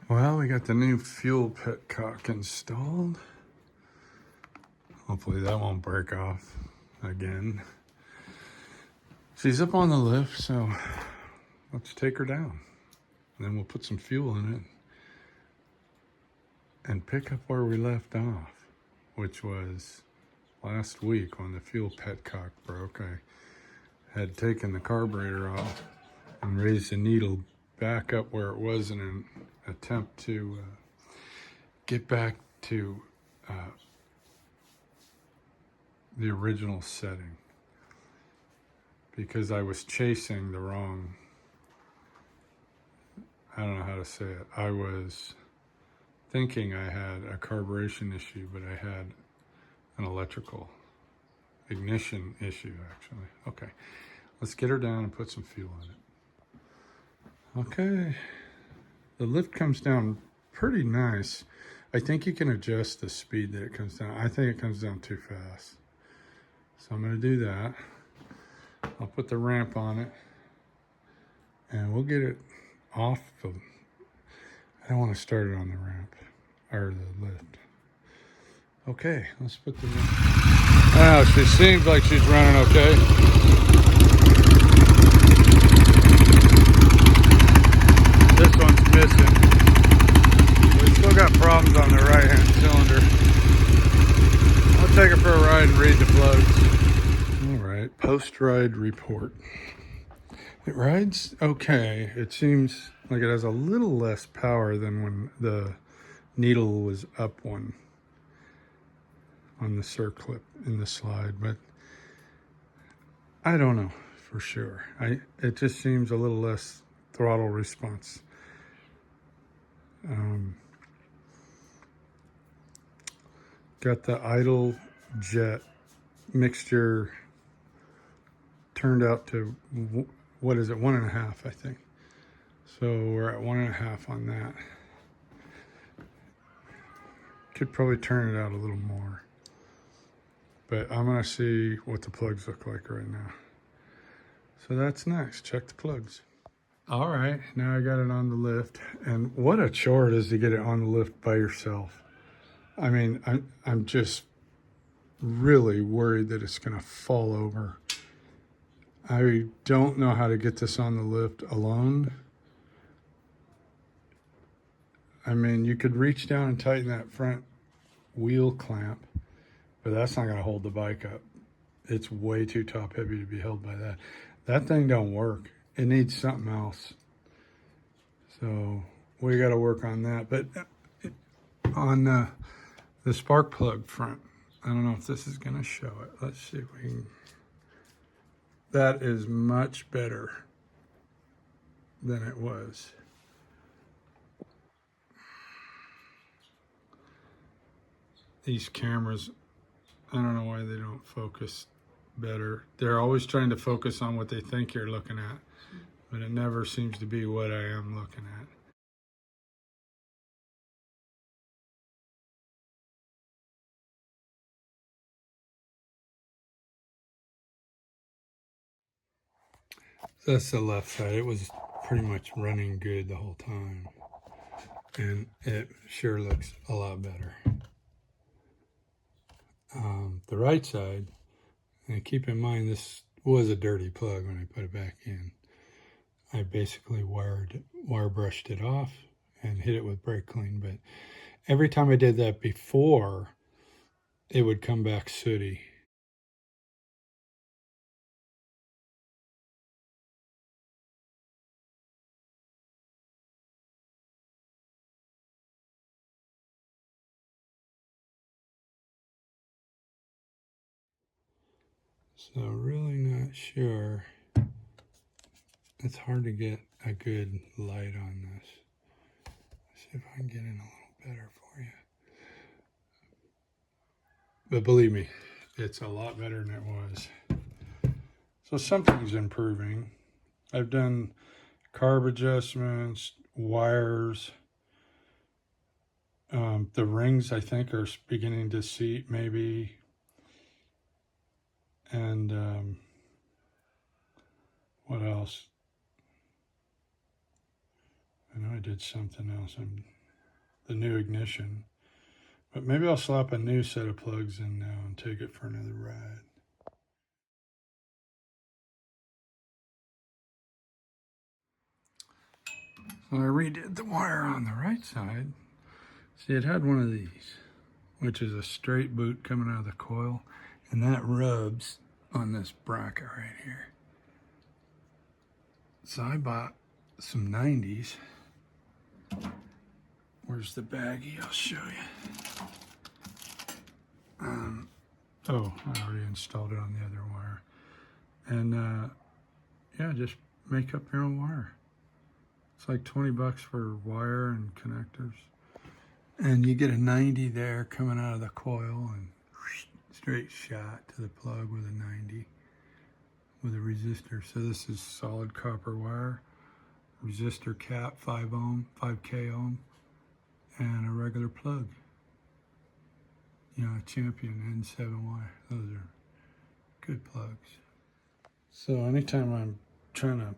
Well, we got the new fuel petcock installed. Hopefully that won't break off again. She's up on the lift, so let's take her down. And then we'll put some fuel in it and pick up where we left off, which was last week when the fuel petcock broke. I had taken the carburetor off and raised the needle back up where it was in an attempt to get back to the original setting, because I was chasing the wrong, I don't know how to say it. I was thinking I had a carburation issue, but I had an electrical ignition issue, actually. Okay, let's get her down and put some fuel in it. Okay, the lift comes down pretty nice. I think you can adjust the speed that it comes down. I think it comes down too fast. So I'm going to do that. I'll put the ramp on it and we'll get it off of, I don't want to start it on the ramp or the lift. Okay, let's put the ramp. Oh, she seems like she's running okay. This one's missing. We still got problems on the right hand cylinder. I'll take her for a ride and read the plugs. Alright, post-ride report. It rides okay. It seems like it has a little less power than when the needle was up one on the circlip in the slide, but I don't know for sure. It just seems a little less throttle response. Got the idle jet mixture turned out to, what is it, 1.5, I think. So we're at 1.5 on that. Could probably turn it out a little more, but I'm gonna see what the plugs look like right now. So that's nice. Check the plugs. All right, now I got it on the lift, and what a chore it is to get it on the lift by yourself. I mean, I'm just really worried that it's gonna fall over. I don't know how to get this on the lift alone. I mean, you could reach down and tighten that front wheel clamp, but that's not gonna hold the bike up. It's way too top heavy to be held by that. That thing don't work. It needs something else. So we gotta work on that. But on the spark plug front, I don't know if this is gonna show it. Let's see if we can. That is much better than it was. These cameras, I don't know why they don't focus better. They're always trying to focus on what they think you're looking at, but it never seems to be what I am looking at. That's the left side. It was pretty much running good the whole time, and it sure looks a lot better. The right side, and keep in mind this was a dirty plug when I put it back in. I basically wire brushed it off and hit it with brake clean, but every time I did that before, it would come back sooty. So really not sure. It's hard to get a good light on this. Let's see if I can get in a little better for you. But believe me, it's a lot better than it was. So something's improving. I've done carb adjustments, wires. The rings, I think, are beginning to seat maybe. And what else? I know I did something else. The new ignition. But maybe I'll slap a new set of plugs in now and take it for another ride. So I redid the wire on the right side. See, it had one of these, which is a straight boot coming out of the coil, and that rubs on this bracket right here. So I bought some 90s. Where's the baggie? I'll show you. Oh, I already installed it on the other wire. And yeah, just make up your own wire. It's like 20 bucks for wire and connectors. And you get a 90 there coming out of the coil and straight shot to the plug with a 90 with a resistor. So this is solid copper wire, resistor cap, 5 ohm, 5K ohm, and a regular plug. You know, a Champion N7 wire. Those are good plugs. So anytime I'm trying to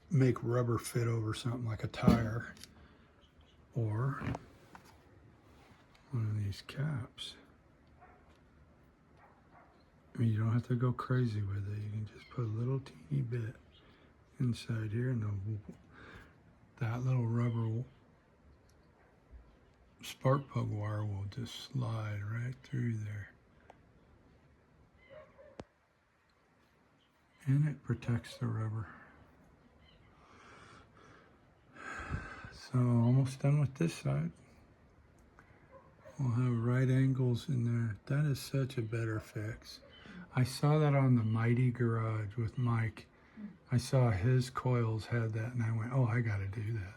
make rubber fit over something like a tire or one of these caps, I mean, you don't have to go crazy with it. You can just put a little teeny bit inside here, and that little rubber spark plug wire will just slide right through there. And it protects the rubber. So almost done with this side. We'll have right angles in there. That is such a better fix. I saw that on the Mighty Garage with Mike. I saw his coils had that, and I went, oh, I gotta do that.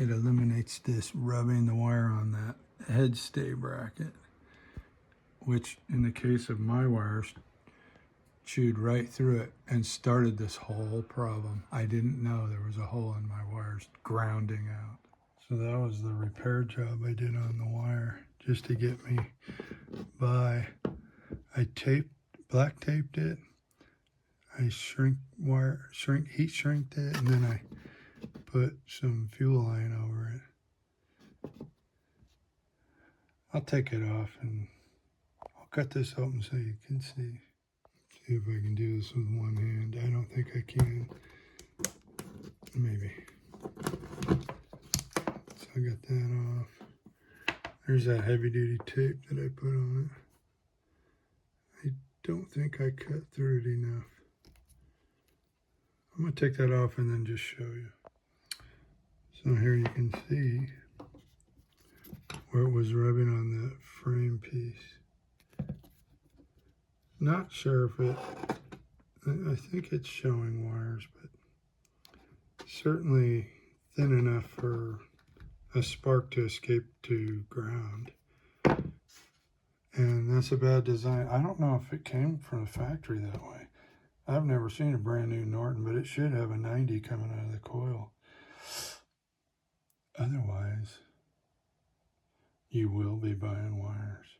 It eliminates this rubbing the wire on that head stay bracket, which in the case of my wires, chewed right through it and started this whole problem. I didn't know there was a hole in my wires grounding out. So that was the repair job I did on the wire just to get me by. I black taped it. I heat shrinked it, and then I put some fuel line over it. I'll take it off and I'll cut this open so you can see. See if I can do this with one hand. I don't think I can. Maybe. So I got that off. There's that heavy duty tape that I put on it. I don't think I cut through it enough. I'm going to take that off and then just show you. So here you can see where it was rubbing on the frame piece. Not sure if I think it's showing wires, but certainly thin enough for a spark to escape to ground. And that's a bad design. I don't know if it came from the factory that way. I've never seen a brand new Norton, but it should have a 90 coming out of the coil. Otherwise, you will be buying wires.